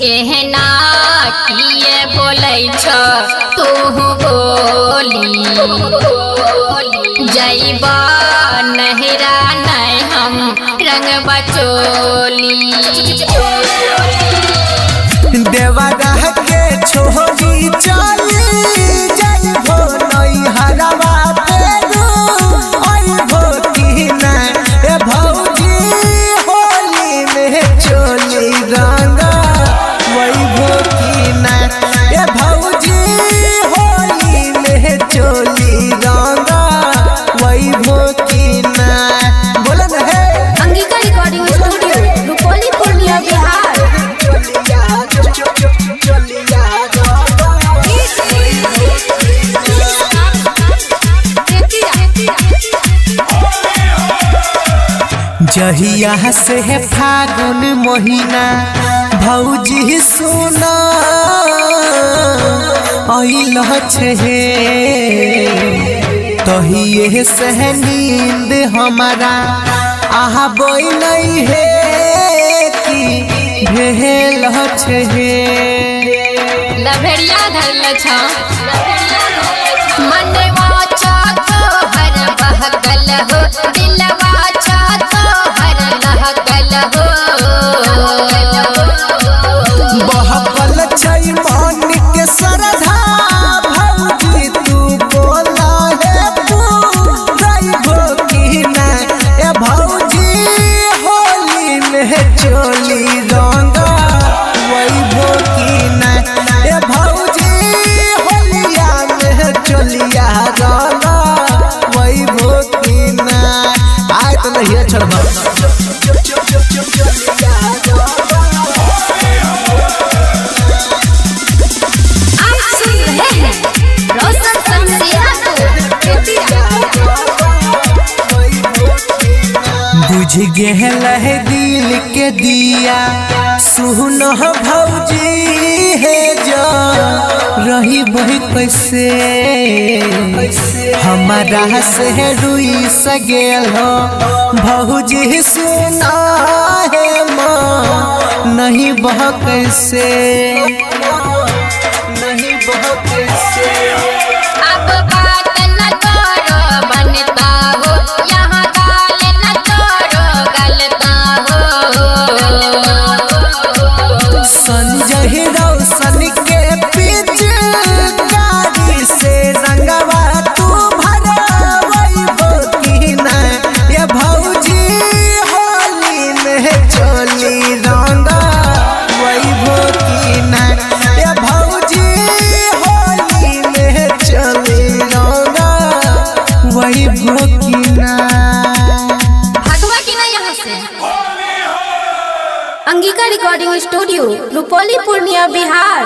एहना किए बोलै छ तू बोली जइबा नहरा नहीं हम रंग बचोली देवरा के छोड़ी चली जइबो नैहरवा तेरू अइबो की ना ए भौजी होली में चोली रंग वइबो की ना ए भौजी होली में चोली रंग वइबो की ना बोलन है अंगिका रिकॉर्डिंग स्टूडियो रुपौली पूर्णिया बिहार। जहिया से है फागुन महीना भौजी सुना आइल छे तहिए से नींद हमारा आबोई नहीं है कि भेल छे लभेरिया धरल छ मनवा चातो हर बहकल हो दिलवा चातो हर लहकल हो बहकल छै मन के सरधा भौजी तू बोला है तू गइबो की ना ए भौजी होली में चोली रंग वइबो की ना ए भौजी होलिया में चोलिया रंग वइबो की ना आय तो नहीं छोड़बा बुझ गेल है दिल के दिया सुन भौजी है जो रही बही कैसे हमारा से रुई सगेल हो भौजी सुना है माँ नहीं बह कैसे नहीं बह कैसे अब बात न करो बनता हो यहाँ गाल न करो गलता हो संजय रोशन के पीछ गाड़ी से रंगवा तू भरवइबो की ना ये भौजी होली में चोली रंग वइबो की ना ये भौजी होली में चोली रंग वइबो की ना भगवा की ना यहाँ से। Angika recording studio Rupauli Purnia Bihar.